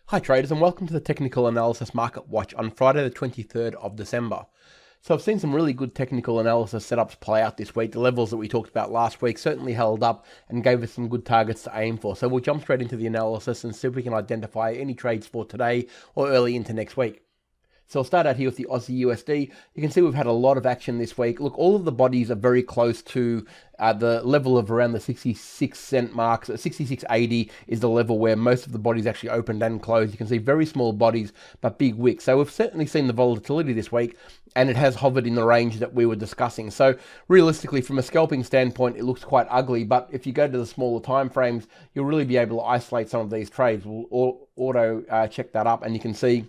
Hi traders, and welcome to the Technical Analysis Market Watch on Friday the 23rd of December. So I've seen some really good technical analysis setups play out this week. The levels that we talked about last week certainly held up and gave us some good targets to aim for. So we'll jump straight into the analysis and see if we can identify any trades for today or early into next week. So I'll start out here with the Aussie USD. You can see we've had a lot of action this week. Look, all of the bodies are very close to the level of around the 66 cent mark. So 66.80 is the level where most of the bodies actually opened and closed. You can see very small bodies, but big wicks. So we've certainly seen the volatility this week, and it has hovered in the range that we were discussing. So realistically, from a scalping standpoint, it looks quite ugly. But if you go to the smaller time frames, you'll really be able to isolate some of these trades. We'll auto check that up, and you can see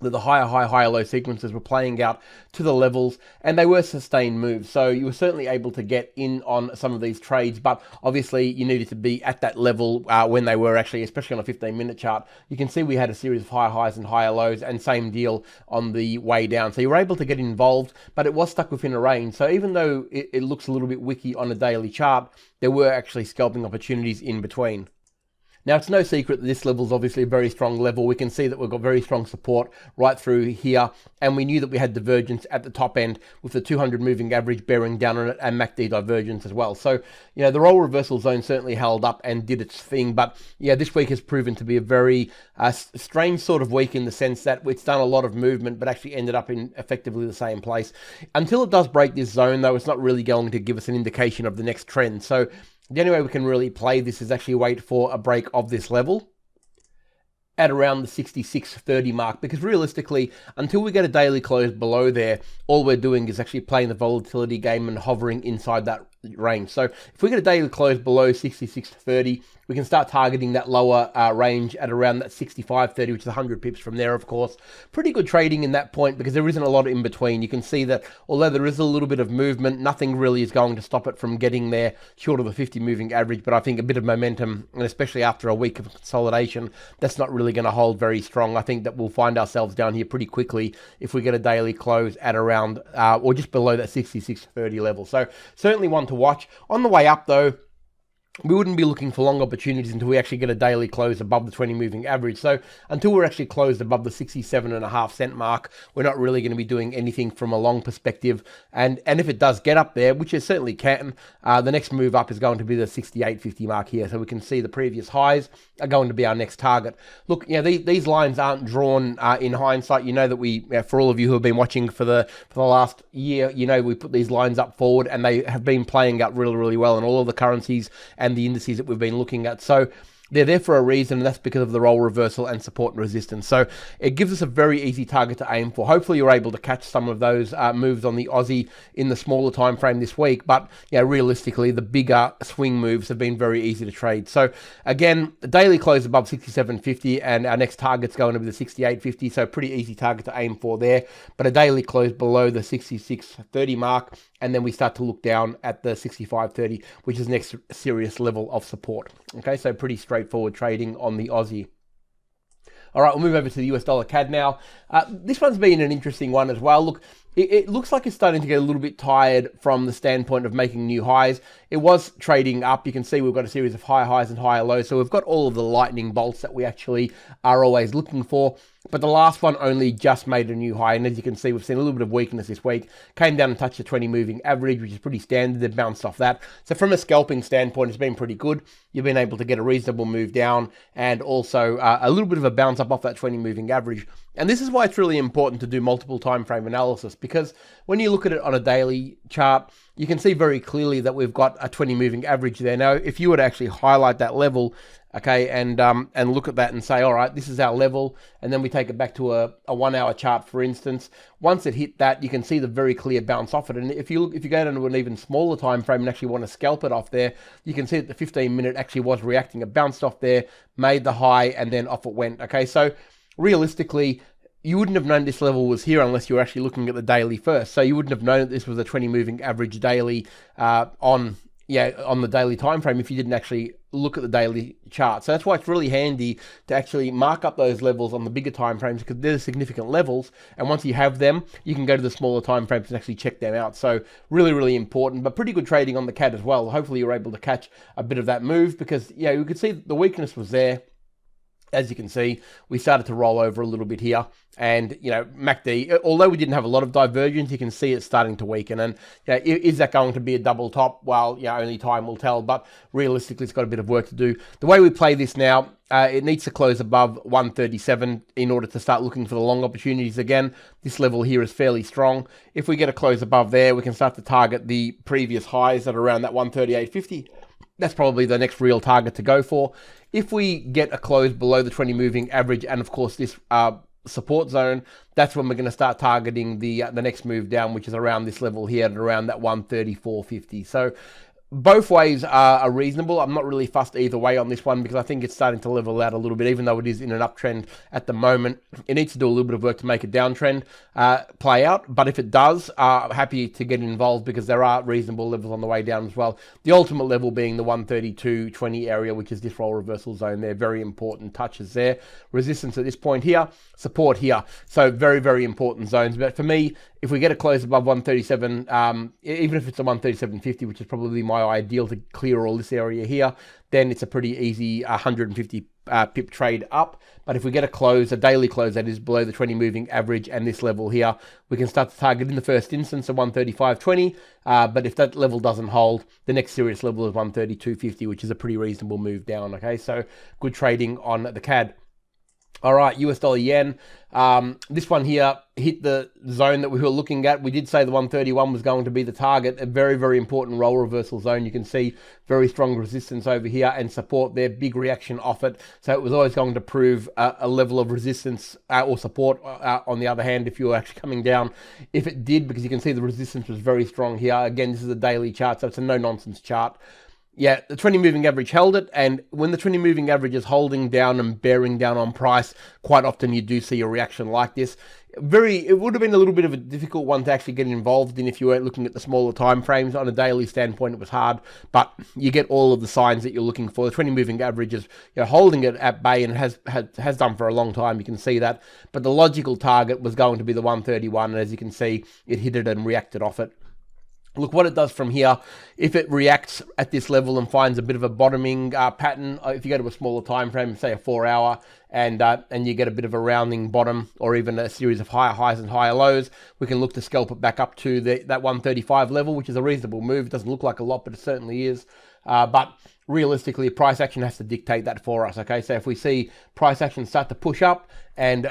that the higher high, higher low sequences were playing out to the levels, and they were sustained moves. So you were certainly able to get in on some of these trades, but obviously you needed to be at that level when they were actually, especially on a 15-minute chart. You can see we had a series of higher highs and higher lows, and same deal on the way down. So you were able to get involved, but it was stuck within a range. So even though it looks a little bit wicky on a daily chart, there were actually scalping opportunities in between. Now, it's no secret that this level is obviously a very strong level. We can see that we've got very strong support right through here, and we knew that we had divergence at the top end with the 200 moving average bearing down on it and MACD divergence as well. So, you know, the role reversal zone certainly held up and did its thing, but yeah, this week has proven to be a very strange sort of week in the sense that it's done a lot of movement, but actually ended up in effectively the same place. Until it does break this zone, though, it's not really going to give us an indication of the next trend. So the only way we can really play this is actually wait for a break of this level at around the 66.30 mark, because realistically, until we get a daily close below there, all we're doing is actually playing the volatility game and hovering inside that range. So if we get a daily close below 66.30, we can start targeting that lower range at around that 65.30, which is 100 pips from there, of course. Pretty good trading in that point because there isn't a lot in between. You can see that although there is a little bit of movement, nothing really is going to stop it from getting there short of the 50 moving average. But I think a bit of momentum, and especially after a week of consolidation, that's not really going to hold very strong. I think that we'll find ourselves down here pretty quickly if we get a daily close at around or just below that 66.30 level. So certainly one to watch. On the way up, though, we wouldn't be looking for long opportunities until we actually get a daily close above the 20 moving average. So until we're actually closed above the 67.5 cent mark, we're not really going to be doing anything from a long perspective. And if it does get up there, which it certainly can, the next move up is going to be the 68.50 mark here. So we can see the previous highs are going to be our next target. Look, you know, these lines aren't drawn in hindsight. You know that we, for all of you who have been watching for the last year, you know we put these lines up forward and they have been playing out really, really well in all of the currencies and the indices that we've been looking at. So they're there for a reason, and that's because of the role reversal and support and resistance. So it gives us a very easy target to aim for. Hopefully you're able to catch some of those moves on the Aussie in the smaller time frame this week. But yeah, realistically, the bigger swing moves have been very easy to trade. So again, the daily close above 67.50, and our next target's going to be the 68.50. So pretty easy target to aim for there. But a daily close below the 66.30 mark, and then we start to look down at the 65.30, which is next serious level of support. Okay, so pretty straightforward trading on the Aussie. All right, we'll move over to the US dollar CAD now. This one's been an interesting one as well. Look, it looks like it's starting to get a little bit tired from the standpoint of making new highs. It was trading up. You can see we've got a series of higher highs and higher lows. So we've got all of the lightning bolts that we actually are always looking for. But the last one only just made a new high. And as you can see, we've seen a little bit of weakness this week. Came down and touched the 20 moving average, which is pretty standard. They've bounced off that. So from a scalping standpoint, it's been pretty good. You've been able to get a reasonable move down and also a little bit of a bounce up off that 20 moving average. And this is why it's really important to do multiple time frame analysis, because when you look at it on a daily chart, you can see very clearly that we've got a 20 moving average there. Now, if you were to actually highlight that level, okay, and look at that and say, all right, this is our level, and then we take it back to a 1 hour chart, for instance. Once it hit that, you can see the very clear bounce off it. And if you go down to an even smaller time frame and actually want to scalp it off there, you can see that the 15-minute actually was reacting. It bounced off there, made the high, and then off it went. Okay, so realistically, you wouldn't have known this level was here unless you were actually looking at the daily first. So you wouldn't have known that this was a 20 moving average daily on the daily time frame if you didn't actually look at the daily chart. So that's why it's really handy to actually mark up those levels on the bigger time frames, because they're significant levels, and once you have them, you can go to the smaller time frames and actually check them out. So really, really important, but pretty good trading on the CAD as well. Hopefully you're able to catch a bit of that move, because yeah, you could see the weakness was there. As you can see, we started to roll over a little bit here. And, MACD, although we didn't have a lot of divergence, you can see it's starting to weaken. And is that going to be a double top? Well, only time will tell. But realistically, it's got a bit of work to do. The way we play this now, it needs to close above 137 in order to start looking for the long opportunities again. This level here is fairly strong. If we get a close above there, we can start to target the previous highs at around that 138.50. That's probably the next real target to go for. If we get a close below the 20 moving average and of course this support zone, that's when we're going to start targeting the next move down, which is around this level here at around that 134.50. So both ways are reasonable. I'm not really fussed either way on this one because I think it's starting to level out a little bit, even though it is in an uptrend at the moment. It needs to do a little bit of work to make a downtrend play out. But if it does, happy to get involved because there are reasonable levels on the way down as well. The ultimate level being the 132.20 area, which is this roll reversal zone there. Very important touches there. Resistance at this point here, support here. So very, very important zones. But for me, if we get a close above 137, even if it's a 137.50, which is probably my ideal to clear all this area here, then it's a pretty easy 150 pip trade up. But if we get a daily close that is below the 20 moving average and this level here, we can start to target in the first instance of 135.20. But if that level doesn't hold, the next serious level is 132.50, which is a pretty reasonable move down. Okay, so good trading on the CAD. All right, US dollar yen. This one here hit the zone that we were looking at. We did say the 131 was going to be the target. A very, very important roll reversal zone. You can see very strong resistance over here and support there. Big reaction off it. So it was always going to prove a level of resistance or support on the other hand if you were actually coming down. If it did, because you can see the resistance was very strong here. Again, this is a daily chart, so it's a no-nonsense chart. Yeah, the 20 moving average held it, and when the 20 moving average is holding down and bearing down on price, quite often you do see a reaction like this. It would have been a little bit of a difficult one to actually get involved in if you weren't looking at the smaller time frames. On a daily standpoint, it was hard, but you get all of the signs that you're looking for. The 20 moving average is holding it at bay and has done for a long time. You can see that, but the logical target was going to be the 131, and as you can see, it hit it and reacted off it. Look what it does from here. If it reacts at this level and finds a bit of a bottoming pattern, if you go to a smaller time frame, say a 4 hour, and you get a bit of a rounding bottom or even a series of higher highs and higher lows, we can look to scalp it back up to that 135 level, which is a reasonable move. It doesn't look like a lot, but it certainly is. But realistically, price action has to dictate that for us. Okay, so if we see price action start to push up and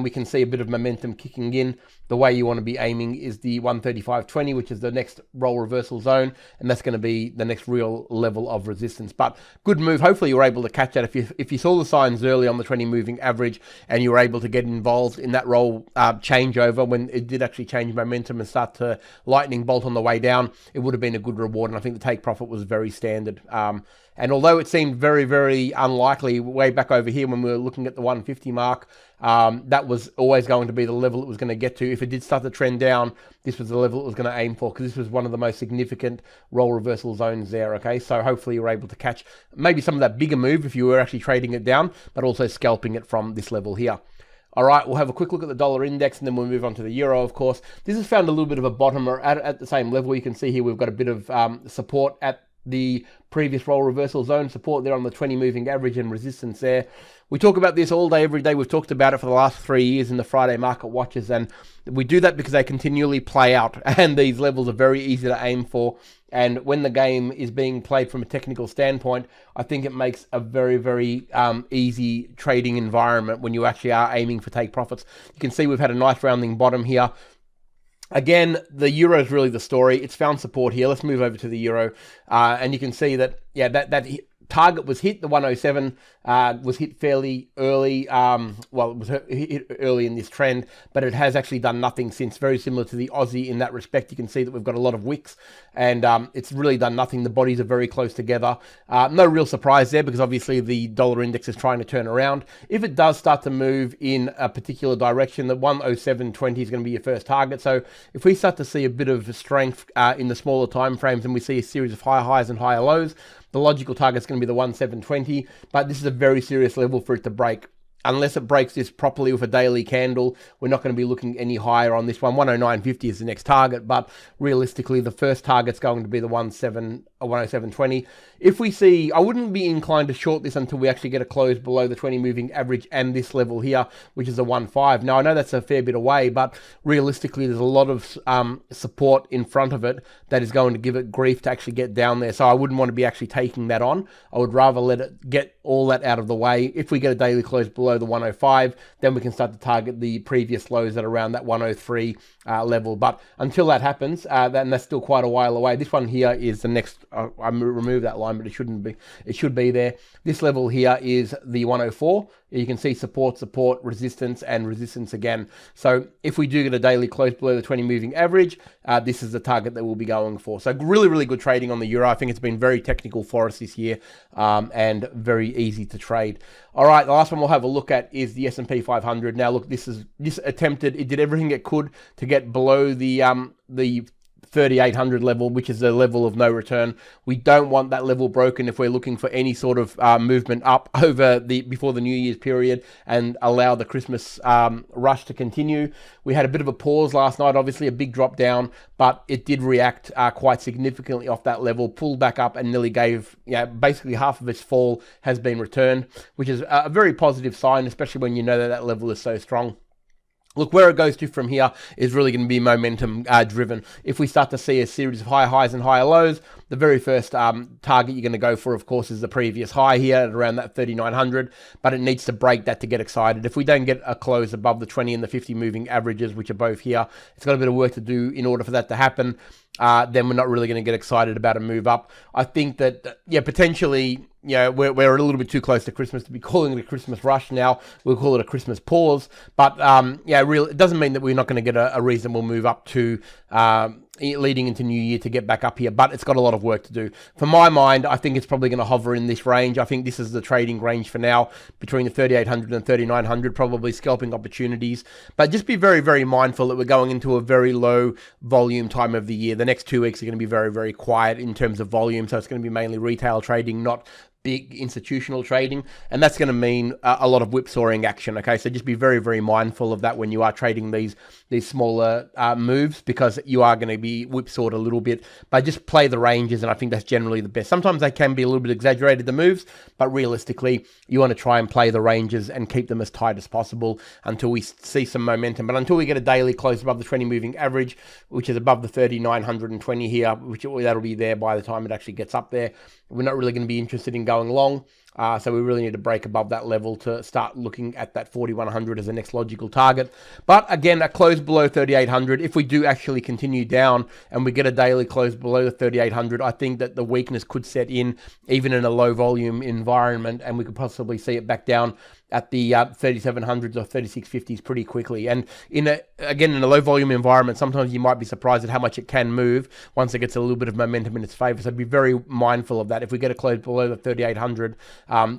we can see a bit of momentum kicking in, the way you want to be aiming is the 135.20, which is the next roll reversal zone, and that's going to be the next real level of resistance. But good move. Hopefully you were able to catch that. If you saw the signs early on the 20 moving average and you were able to get involved in that roll changeover when it did actually change momentum and start to lightning bolt on the way down, it would have been a good reward. And I think the take profit was very standard. And although it seemed very, very unlikely way back over here when we were looking at the 150 mark, that was always going to be the level it was going to get to. If it did start to trend down, this was the level it was going to aim for, because this was one of the most significant roll reversal zones there. Okay, so hopefully you're able to catch maybe some of that bigger move if you were actually trading it down, but also scalping it from this level here. All right, we'll have a quick look at the dollar index and then we'll move on to the euro, of course. This has found a little bit of a bottom at the same level. You can see here we've got a bit of support at the previous roll reversal zone, support there on the 20 moving average and resistance there. We talk about this all day, every day. We've talked about it for the last 3 years in the Friday market watches, and we do that because they continually play out and these levels are very easy to aim for. And when the game is being played from a technical standpoint, I think it makes a very, very easy trading environment when you actually are aiming for take profits. You can see we've had a nice rounding bottom here. Again, the euro is really the story. It's found support here. Let's move over to the euro. And you can see that, yeah, that target was hit. The 107 was hit fairly early. Well, it was hit early in this trend, but it has actually done nothing since. Very similar to the Aussie in that respect. You can see that we've got a lot of wicks, and it's really done nothing. The bodies are very close together. No real surprise there, because obviously the dollar index is trying to turn around. If it does start to move in a particular direction, the 107.20 is going to be your first target. So if we start to see a bit of strength in the smaller time frames and we see a series of higher highs and higher lows, the logical target is going to be the 107.20, but this is a very serious level for it to break. unless it breaks this properly with a daily candle, we're not going to be looking any higher on this one. 109.50 is the next target, but realistically, the first target's going to be the 107.20. If we see, I wouldn't be inclined to short this until we actually get a close below the 20 moving average and this level here, which is a 1.5. Now, I know that's a fair bit away, but realistically, there's a lot of support in front of it that is going to give it grief to actually get down there. So I wouldn't want to be actually taking that on. I would rather let it get all that out of the way. If we get a daily close below the 105, then we can start to target the previous lows at around that 103 level. But until that happens, then that's still quite a while away. This one here is the next, I remove that line, but it shouldn't be, it should be there. This level here is the 104. You can see support, resistance, and resistance again. So if we do get a daily close below the 20 moving average, this is the target that we'll be going for. So really, really good trading on the euro. I think it's been very technical for us this year, and very easy to trade. All right, the last one we'll have a look at is the S&P 500. Now, look, this attempted, it did everything it could to get below the 3,800 level, which is a level of no return. We don't want that level broken if we're looking for any sort of movement up over before the New Year's period and allow the Christmas rush to continue. We had a bit of a pause last night, obviously a big drop down, but it did react quite significantly off that level, pulled back up and nearly gave, basically half of its fall has been returned, which is a very positive sign, especially when you know that that level is so strong. Look, where it goes to from here is really going to be momentum driven. If we start to see a series of higher highs and higher lows, the very first target you're going to go for, of course, is the previous high here at around that 3,900, but it needs to break that to get excited. If we don't get a close above the 20 and the 50 moving averages, which are both here, it's got a bit of work to do in order for that to happen. Then we're not really going to get excited about a move up. I think that, potentially, we're a little bit too close to Christmas to be calling it a Christmas rush now. We'll call it a Christmas pause. But, it doesn't mean that we're not going to get a reasonable move up to leading into New Year to get back up here, but it's got a lot of work to do. For my mind, I think it's probably going to hover in this range. I think this is the trading range for now, between the 3,800 and 3,900, probably scalping opportunities. But just be very, very mindful that we're going into a very low volume time of the year. The next 2 weeks are going to be very, very quiet in terms of volume, so it's going to be mainly retail trading, not big institutional trading, and that's going to mean a lot of whipsawing action. Okay, so just be very, very mindful of that when you are trading these smaller moves, because you are going to be whipsawed a little bit. But just play the ranges, and I think that's generally the best. Sometimes they can be a little bit exaggerated, the moves, but realistically, you want to try and play the ranges and keep them as tight as possible until we see some momentum. But until we get a daily close above the 20 moving average, which is above the 3,920 here, which that'll be there by the time it actually gets up there, we're not really going to be interested in going long. So we really need to break above that level to start looking at that 4,100 as the next logical target. But again, a close below 3,800, if we do actually continue down and we get a daily close below the 3,800, I think that the weakness could set in even in a low volume environment, and we could possibly see it back down at the 3,700s or 3,650s pretty quickly. And in a low volume environment, sometimes you might be surprised at how much it can move once it gets a little bit of momentum in its favor. So be very mindful of that. If we get a close below the 3,800,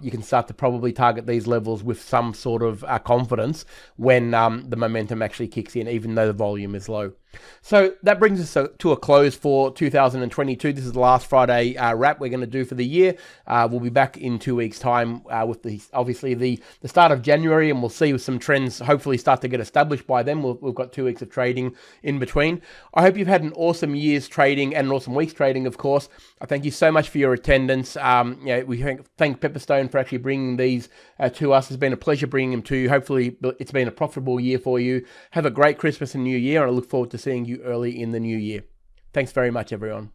you can start to probably target these levels with some sort of confidence when the momentum actually kicks in, even though the volume is low. So that brings us to a close for 2022. This is the last Friday wrap we're going to do for the year. We'll be back in 2 weeks' time with obviously the start of January, and we'll see some trends hopefully start to get established by then. We've got 2 weeks of trading in between. I hope you've had an awesome year's trading and an awesome week's trading, of course. I thank you so much for your attendance. We thank Pepperstone for actually bringing these to us. It's been a pleasure bringing them to you. Hopefully it's been a profitable year for you. Have a great Christmas and New Year, and I look forward to seeing you early in the new year. Thanks very much, everyone.